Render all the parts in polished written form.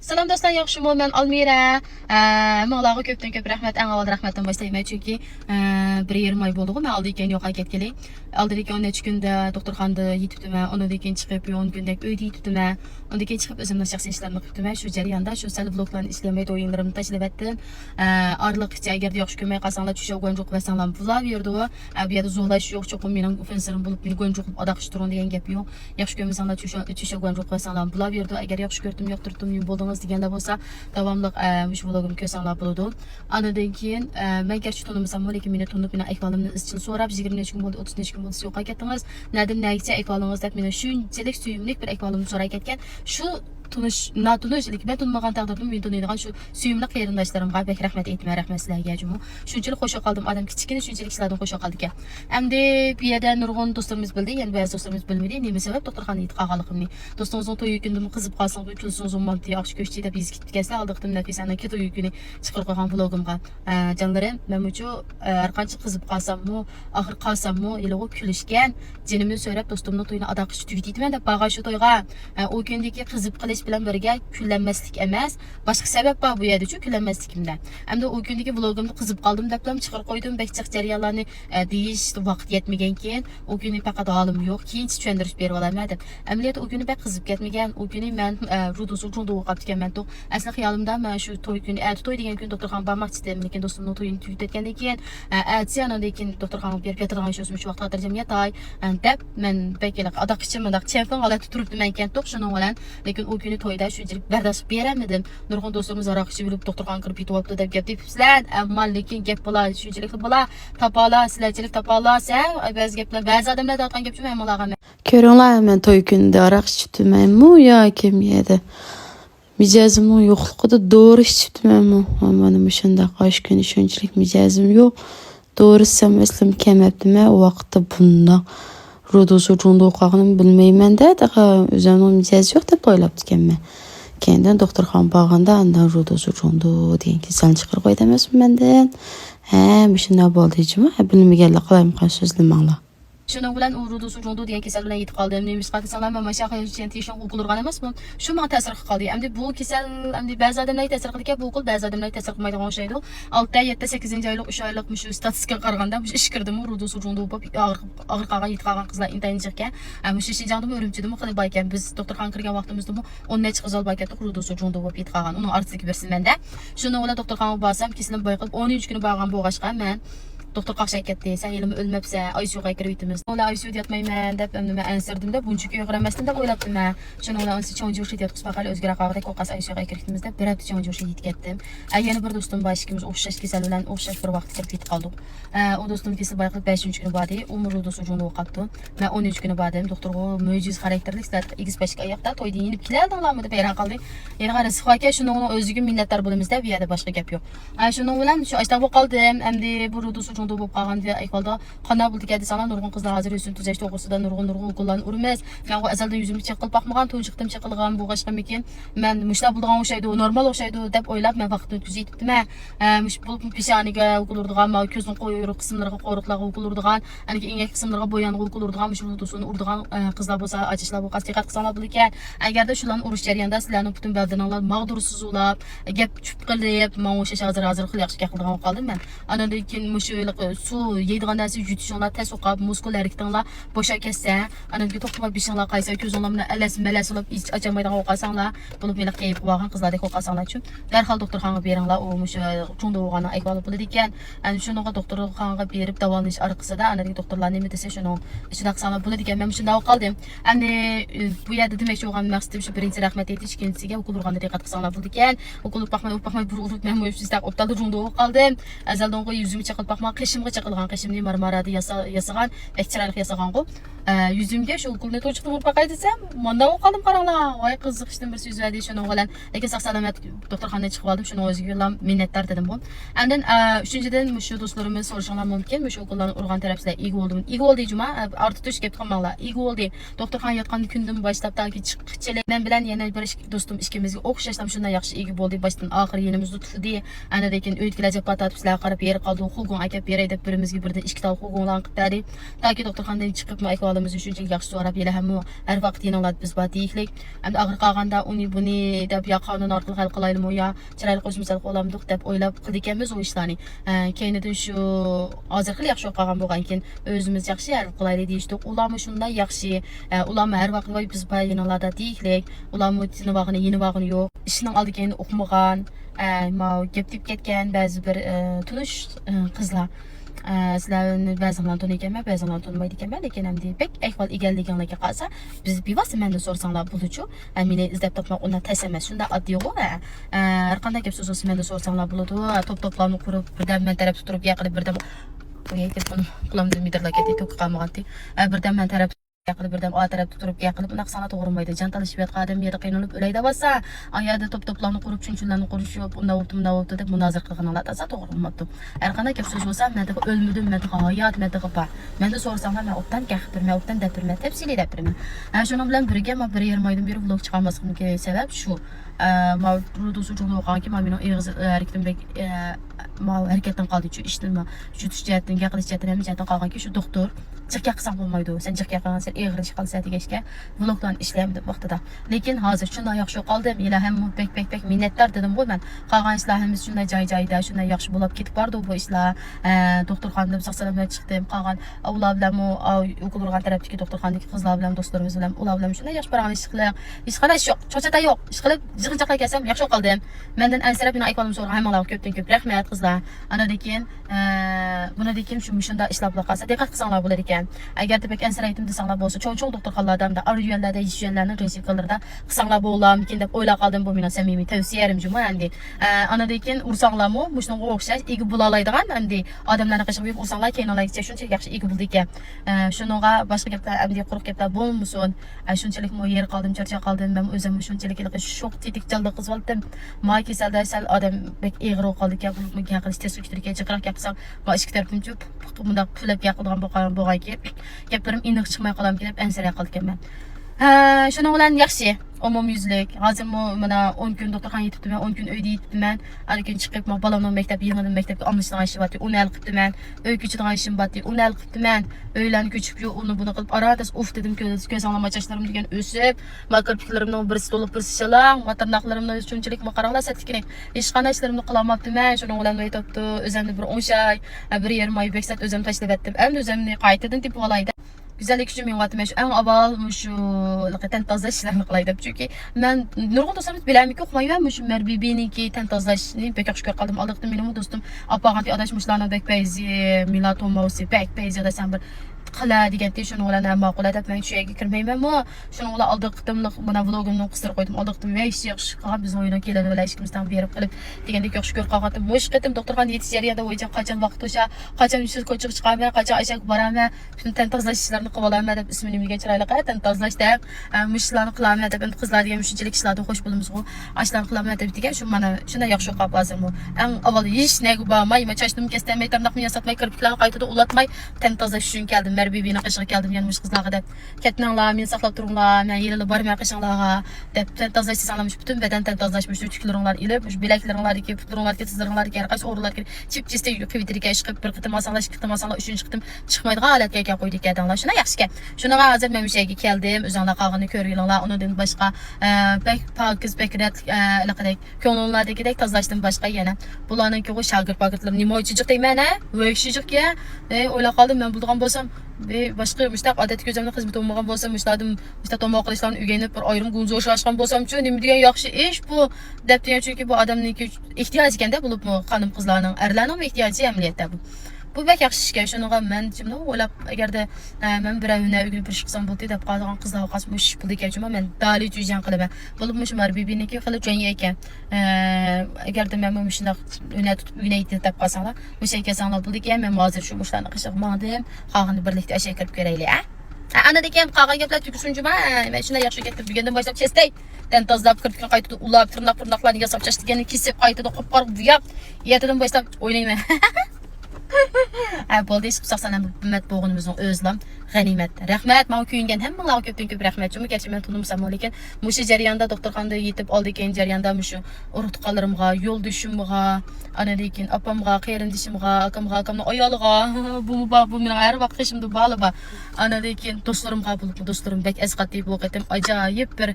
Salam dostlar, yaxshimi? Men Almira. Mağlağı köpdən köp rəhmət, ən avval rəhmətdən başlayım. Çünki bir yerim ay boldu. Men aldı ekan yo'q ketgili. Aldı ekan neçə gündə doktorxanada yetibdim. Ondan keyin chiqib 10 gündək uyda yetibdim. Ondan keyin chiqib özümün şəxsi işlərimni qildim. Shu jarayonda shu sal vloglarni ishlamaydi, o'yinlarimni tashlab etdim. Araliqcha agar yo'q ko'may qolsanglar, tusha go'njoq qilsanglar bular yerdi. Bu yerda zo'rlash yo'q, cho'qim mening ofenserim bo'lib, meni go'njoq qilib adaq ishtirun degan gap yo'q. Yaxshi ko'msanglar, tusha go'njoq qilsanglar bular yerdi. Agar yaxshi ko'rdim, yoqtirdim, bo'ldingiz deganda bo'lsa, davomli shu vlogimni ko'rsanglar bo'ladi. Anadan keyin men gerçi tanımasam, lekin meni tanib, meni ahvolimni izchil so'rab, 20 necha kun bo'ldi, 30 necha kun bo'ldi, yo'q ketdingiz. Nadim naycha ahvolingiz deb meni shunchalik suyimlik bir ahvolimni so'ray ketgan. Shu notunishlik ben tunmagan taqdirda men tunaydigan shu suyimli qarindoshlarimga bek rahmat aytmay, rahmat sizlarga jumu. Shunchalik qo'sha qoldim, odam kichkina shunchalik sizlardan qo'sha qoldi ekan. Endi bu yerda nurg'un do'stlarimiz bildi, ya'ni ba'zi do'stlarimiz bilmaydi. Nima sabab doktorxonaga yetib qolganligimni. Do'stimizning to'y kunidan qizib qolsin, kulsin zo'mmanti yaxshi ko'chdi deb biz ketib kelsa, aldiqdim Nafisani ki to'y kuni chiqarib qo'ygan vlogimga. Canlarım, men uchu har qancha qizib qolsammi, oxir qolsammi, iloq kulishgan, jinimni so'rab do'stimning to'yini adaq qilib tugitdiman deb bag'a shu to'yga o kundagi qizib qilish bilan birga kullanmaslik emas, boshqa sabab bor bu yerda chu kullanmasligimda. Hamda o kundagi vlogimni qizib qoldim deb chiqarib qo'ydim, bekchiq jarayonlarni deyish vaqt yetmagan keyin, o kuni faqat holim yo'q, keyin tushuntirish berib olmadim. Amaliyot o kuni bek qizib ketmagan, o kuni men rudusul jundu o'qib ketgan men asli xayolimda men shu to'y kuni, to'y degan kun doktorxonaga bormoqchi edim, lekin do'stimning to'yini tugatgandan keyin, atsiyadan keyin doktorxonaga berib ketirgan shu vaqt xotirjam yatay, deb men beklar adaq ichimda chempon holatda turibdim ekan to'q shuning bilan, lekin o kuni to'yda shunchalik bardosh beramadim. Nurg'un do'stimiz aroq ichib yurib doktorxonaga kirib ketyapti deb gap deyapsizlar, ammo lekin gap bo'lar, shunchalik bo'lar, topolar, sizlarchilik topolarsa, ba'zi gaplar, ba'zi odamlar aytgan gap chun men ko'ringlar, men to'y kunida aroq ichibdimanmi yoki miyada mijozimning yo'qligida dori ichibdimanmi? Mana shunday qosh kuni shunchalik mijozim yo'q. Dori ichsam eslim kelmabdimi? O vaqtda bundoq rudusu jundu qolganini bilmayman-da, o'zimning mijozi yo'q deb o'ylabdi ekanman. Keyin doktorxonaga borganda andan rudusu jundu degan kasalni chiqarib qo'ydi emasmi mendan. Shunday bo'ldi jima, bilmaganlar qalayim qan so'zlamanglar. Şunun bilan u rudusu jundu degan kasal bilan yetib qoldim. Nemiz qilsam men mana shunday teshon o'qilurgan emasman. Shu menga ta'sir qilib qoldi. Endi bu kasal, endi ba'zi odamlarga ta'sir qildi, bu o'qil ba'zi odamlarga ta'sir qilmaydigan o'xshaydi. 6, 7, 8 oylik, 3 oylik shu statistikaga qaraganda bu ish kirdimi, rudusu jundu bo'lib og'ir qolgan, yetib qolgan qizlar intayin chiqqan. Shu Shinjongda o'rimchidimi qilib ekan. Biz doktorxonaga kirgan vaqtimizda 10 necha qiz olib ekan, rudusu jundu bo'lib yetib qolgan. Uning ortisiga bersin menda. Shuni bilan doktorxonaga borsam, kesilib boyqib 13 kun borgan bo'lg'achqa men doktor qaqshay ketdi. Sen yelim ölmebsen, ICU'ga kirib yetimiz. Ola ICU'da yatmayman deb, men ansirdim deb, bunchaki yo'g'ramasdim deb o'ylabdim men. Shuni bilan onsi cho'nji o'shida yotib qismaqali o'zgara qoldi, qo'qas ICU'ga kirib yetimiz deb, bir hafta cho'nji o'shida yetib ketdim. Yana bir do'stim bor, ikkimiz o'xshash kasal bilan o'xshash bir vaqt kirib yetib qoldik. O do'stim kesib boyqib 5 kun bordi, u rudusu jundu qoldi. Men 13 kun bordim. Doktorga mo'jiz xarakterlik sizlar egizak pashka oyoqda to'yda yenib keladinglarmi deb hayron qoldi. Yana qarasa aka shuning o'ziga minnatdor bo'lamiz deb, bu yerda boshqa gap yo'q. Shuning bilan shu ashta bo'lib qoldim. Endi bu rudusu jundu bo'lib qolgan ahvolda qanday bo'ldi ki desanglar, nurg'un qizlar hozir o'zini tuzash to'g'risida nurg'un o'qillarni uramiz. Men u azaldan yuzimni chaqilib boqmagan, to'nchiqdim chaqilgan bu g'ashqamikin. Men mushta bo'lgan o'xshaydi, normal o'xshaydi deb o'ylab men vaqtni o'tkazibdim. Mush bu peshoniga o'qilurdigan, ko'zning qo'yuq qismlariga qo'riqlarga o'qilurdigan, aniki engak qismlarga bo'yanib o'qilurdigan, shu rudusini urdigan qizlar bo'lsa, ajishlar bu qasdiqat qilsalar bo'lar ekan. Agarda shularni urish jarayonida sizlarning butun badanalar mag'dursiz ulab, gap chup qilib, men o'sha hozir qilib yaxshi qilgan qoldim men. Andan keyin mushuliq su yeydigan narsa yutishinglar tez o'qib, muskul harakatlar bo'sha ketsa, ananki to'xtamay bishinglar qaysa, ko'zinglarni alas olib ich ochamaydigan o'qasanglar, bo'lib meni qiyib qo'ygan qizlardek o'qasanglar uchun darhol doktorxonaga beringlar, u mushu chunda o'g'ani ahvoli bo'ladi ekan. Ana shunaqa doktorxonaga berib davolanish orqasida ananki doktorlar nima desa shuni qilsanglar bo'ladi ekan. Men shunday qoldim. Endi bu yerda demoqchi bo'lgan maqsadim shu, birinchi rahmat aytish, ikkinchisiga o'qil urganda diqqat qilsanglar bo'ladi ekan. O'qil o'qmay bir urib men o'zimda o'ptaldi junda qoldim. Azaldan qo'y yuzimni chaqilib boqma, qishimga chaqilgan, qishimni marmarada yasagan, ekchiranlik yasagan qo'p. Yuzimga shu o'qilni to'chiqni urib boqay desam, menda qoldim qaranglar. Voy qiziqishdim bir so'z aytdi shuni bilan. Lekin sog' salomat doktorxonaga chiqib oldim, shuni o'ziga yo'llam minnatdor dedim bu. Endi uchinchidan shu do'stlarimiz so'rashinglar mumkin, shu o'qillarni urgan tarafsizlar ego bo'ldimi? Ego bo'ldi juma, ortish gap qilmanglar. Ego bo'ldi. Doktorxonaga yotgan kundan boshlab talki chiqchilik men bilan yana bir do'stim ikkimizga o'xshashdan shunday yaxshi ego bo'ldi. Boshdan oxir yenimizda turdi. Ana lekin uyga kelajak patatibsizlar qarab yer qoldi, xulgun aka deb beray deb birimizga birdan 2 tal qo'g'onlan qildi. Taki doktorxonadan chiqib ahvolimiz shunchalik yaxshi so'rab yela ham har vaqt yeninglar biz bor deyiklik. Endi og'ir qolganda uni buni deb ya qonun orqali hal qilaylikmi yo chiroyli qo'shimchalik qo'lamdik deb o'ylab qildik ekanmiz o ishlarni. Keyindan shu hozir xil yaxshi qolgan bo'lgan keyin o'zimiz yaxshi hal qilaylik deyishdik. Ularmi shunday yaxshi, ularmi har vaqt voy biz bor yeninglarda deyiklik. Ularmi yeni vaqtini yo'q. Ishning oldiga o'qimagan, gap deb ketgan ba'zi bir tunish qizlar sizlarni ba'zilarni taniykanman, ba'zilarni tanimaydi ekanman, lekin endi pek ahvol egalliginlarga qarasa biz bevosita menda so'rasanglar bo'luvchi, meni izlab topmoq undan tas emas, shunda oddiy-ku. Har qanday gap so'z bo'lsa menda so'rasanglar bo'ladi. To'p-to'plarni qurib, birdan men tarafga turib gaqilib, birdan qulamda midirlar ketdi, to'kib qolmaganti. Birdan men taraf qilib birdan o tarafda turib gaqilib unaqa sana to'g'rimaydi. Jantalashib yotqadim, yerda qiynalib o'layda bo'lsa, oyada to'p-to'plarni qurib, chunchunlarni qurishib, undan o'tib deb munozir qilganlar tasa to'g'ri bo'lmabdi. Har qanday gap so'z bo'lsa, menda o'lmadim, menda hayot, menda bor. Menda so'rasanglar, men o'tdan gaqib turman, o'tdan deb turman, tafsiliy deb turman. Shuning bilan birga men 1,5 oydan beri vlog chiqarmasligimga sabab shu. Rudusu uchun o'qiganki, men og'iz harakatdan harakatdan qoldi, shu ishdan shu tushjatdan gaqilish jatdan ham jatdan qolganki, shu doktor jiqqa qilsam bo'lmaydi. Sen jiqqa qilgan sen eg'ir ish qilsa degashga vlogdan ishlayman deb vaqtida. Lekin hozir shunday yaxshi qoldim. Ila ham bek minnatdor dedim qo'y men. Qolgan ishlarimiz shunday joy-joyda, shunday yaxshi bo'lib ketib bordi bu ishlar. Doktorxonadan sog'-salomat chiqdim. Qolgan ular bilan o'qilgan tarafdagi doktorxonadagi qizlar bilan do'stlarimiz bilan ular bilan shunday yaxshi parag'an ish qilib, ish qilish yo'q, cho'chata yo'q. Ish qilib jig'inchaqlar kelsam yaxshi qoldim. Mendan ansirab meni aytganim so'ra hammalarga ko'pdan-ko'p rahmat qizlar. Anadan keyin shunda ishlab qolsa diqqat qilsanglar bo'lar ekan. Agar debek ansiraydim desanglar bo'lsa, cho'ng doktorxonalarda hamda ariyonlarda, yishyanlarni rezikllarda qilsanglar bo'larmikin deb o'ylab qoldim. Bu mening samimiy tavsiyalarim juma endi. Anadan keyin ursanglarmi, shunga o'xshash ega bo'la oladigan endi odamlarni qishib ursanglar keyin olaycha shunchalik yaxshi ega bo'ldi ekan. Shunga boshqa gaplar endi quruq gaplar bo'lmasin. Shunchalik yer qoldim, charchab qoldim. Men o'zim shunchalik shok tetik jalda qizib oldim. Moy kasalda sal odam bek egri qoldi ekan. Bu gapirish tez o'chtirga chiqroq gapsam, va ishki tarafim cho'p bunda pulab gapirgan bo'lgan gaplarim iniq chiqmay qolam kelib ansiray qolganman. Shuning bilan yaxshi umumyuzlik. Hozir mana 10 kun doktorxonaga yetibman, 10 kun uyda yetibman. Har kun chiqib bolamning maktabga olishdan ishim bor, uni hal qilibman. Uy ko'chidan ishim bor, uni hal qilibman. Uylarni ko'chib yo'q, uni buni qilib aradas uf dedim, ko'z anglama chachlarim degan o'sib, kirpiklarimning birisi to'lib birisi shalang, tirnoqlarimni shunchalik qaranglar satkini. Hech qanday ishlarimni qilolmabdiman. Shuning bilan aytibdi, o'zimni bir 10 shay, 1,5 oy beksat o'zim tashlab etdim. Endi o'zimni qaytadan deb olaydi. Güzellik uchun men vaqtim shu eng avval shu tan tozalash ishlarini qilay deb. Chunki men nurg'un do'stlarimiz bilamiki o'qimayman, shu Marbibiniki tan tozalashni bek yaxshi ko'rib qoldim. Aldiqda mening do'stim apag'anti adashmishlarni bek payzi, milatomosi bek payzi desam bir qila deganda shuni bilan ma'qul deb men shu yerga kirmayman-mi? Shuni bilan aldiqtimliq mana vlogimni qistirib qo'ydim. Aldiqtim yaxshi qilgan biz o'yinga keladi va ishimizdan berib qilib degandek yaxshi ko'rib qolgandim. Mush qitim doktorxona yetishlarida o'ycha qachon vaqt o'sha, qachon siz ko'chib chiqaman, qachon ashak boraman, shuni tan tozalash ishlarini qilib olaman deb ismini bilgan chiroyli tan tozalash deb mushlarni qilaman deb qizlarga shunchalik ishlarda xo'sh bo'lamiz-ku. Ashlarni qilaman deb degan shu mana shunday yaxshi qilib hozirmi. Eng avval hech nega bormay, chachnim kestamay, tarmoqni yasatmay, kirpiklarni qaytada ulatmay tan tozalash uchun keldim. Marbibini qishga keldim, yana mush qizlarga deb ketninglar, men saqlab turinglar, men yelilib bormay qishinglarga deb tan tozalash sanamish butun badan tan tozalash mush tuklaringlar ilib, mush bilaklaringlarga, putlaringlarga, tizlaringlarga, har qaysi o'rinlarga chip-chiste qiyvitirga chiqib bir qitim asanglash, ikki qitim asanglash, uchinchi qitim chiqmaydigan holatga kelib qo'ydik adamlar. Shuna yaxshi. Shunga hozir men mush yerga keldim, o'zinglar qolganini ko'ringlar, undan boshqa bek pokiz bekrat laqadek ko'ngillardagidek tozalashdan boshqa yana bularning ko'g'i shagird-pagirtlar nima uchun deyman-a? Vo'kshijiqga o'ylab qoldim men bulgan bo'lsam boshqa mushtaq odatga o'zimni xizmat olmagan bo'lsam, mushtaqdim, mushtaq tomoq qilishlarni o'rganib bir ayrim gunzo'shlashgan bo'lsam-chi, nima degan yaxshi ish bu deb degan, chunki bu odamning ehtiyoji ekanda, bo'lib xonim qizlarning, erlarning ehtiyoji amaliyotda bu. Bu bek yaxshi ishga, shuninga men kimni o'ylab agarda men birovni uyga bir ish qilsam bo'ldi deb qolgan qizlar qasmush pul ekan, men dali tujan qilaman. Bo'lib mush Marbibiniki qilib jo'nya ekan. Agarda men shunday uyni tutib uynaydi deb qolsanglar, o'sha kasanglar bo'ldi ekan, men hozir shu mushlarni qishqirmadim, qolganini birlikda ashak qilib ko'raylik, a? Anadan keyin qolgan gaplar tugusun juma, men shunday yaxshi ketib degandan boshlab chestay. Dan tozalab kirib qaytida ulab tirnoqlarni yasab chashtigani kesib qaytada qopqarib buyab, yetidan boshlab o'ynayman. Bo'ldi, ish qilsaq sana himmat bo'g'inimizning o'zlam g'animat. Rahmat, men kuyingan hammalarga ko'pdan ko'p rahmat. Chunki gerçi men tunumsam, lekin mushu jarayonda doktorxonada yetib oldik, keyin jarayonda mushu urug'tuqqanlarimga, yo'ldoshimga, ana lekin opamga, qarindishimga, akamni ayoliga, bu mening har vaqt qishimda baliba. Ana lekin do'stlarimga bo'lib, do'stlarim bek azqatli bu qatim ajoyib bir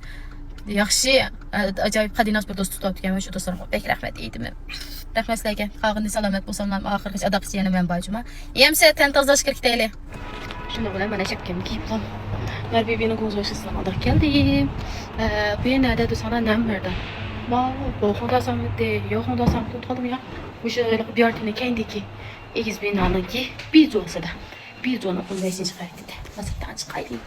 yaxshi, ajoyib qadinas bir do'st tutib ekan. Shu do'stlarimga bek rahmat aytaman. Rahmat sizlarga. Qolg'ini salomat bo'lsanglar, oxirgacha adaqchi yana men boyjuma. Yemsa tantazlash kerak deyli. Shunda bilan mana shapkamni kiyib qo'ydim. Narbibining ko'zg'oshisini olib keldim. Bu yerda do'stlar nam berdi. Bu xonda samde, yo'q xonda samde tutdim ya. O'sha biyartini kendiki egiz binoniki bizosida. Bizoni qo'llaysiz chiqardi. Masatdan chiqaylik.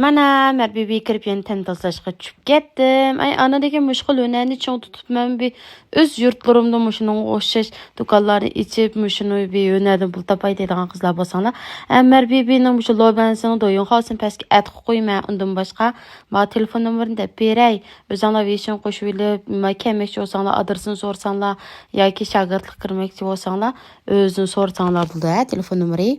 Mana Marbibi kirib yana tantazlashga tushib ketdim. Ay anadagi mushkul o'nani cho'ng tutib men bir o'z yurtlarimda mushuning o'xshash do'konlarni ichib mushuni bir o'nadan pul topay deydigan qizlar bo'lsanglar, Marbibining mushu lobansini do'yin xolsin pastga at qo'yma, undan boshqa ma telefon nomerini deb beray. O'zinglar vishon qo'shib olib, ma kemakchi bo'lsanglar, adresini so'rsanglar yoki shogirdlik kirmoqchi bo'lsanglar, o'zini so'rsanglar bo'ldi, telefon nomeri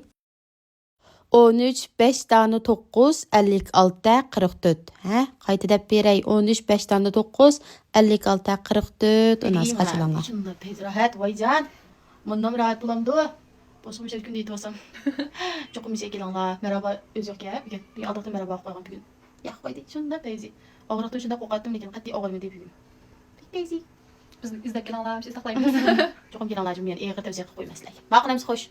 13 5 tane 9 56 44. Ha? Qayta deb beray. 13 5 tane 9 56 44. Unas qaçılanlar. Şunda tez rahat vaycan. Bundan rahat bulamdı. Boşum şey gün deyip olsam. Çok bir şey gelenler. Merhaba öz yok ya. Bir aldıkta merhaba koygan bugün. Yak koydu. Şunda teyze. Ağırlıkta şunda kokattım lekin qat'i ağırmadı bugün. Teyze. Biz izlep gelenler, biz saklaymayız. Çok gelenler cümleyen eğer tevzek koymaslar. Maqulamiz xoş.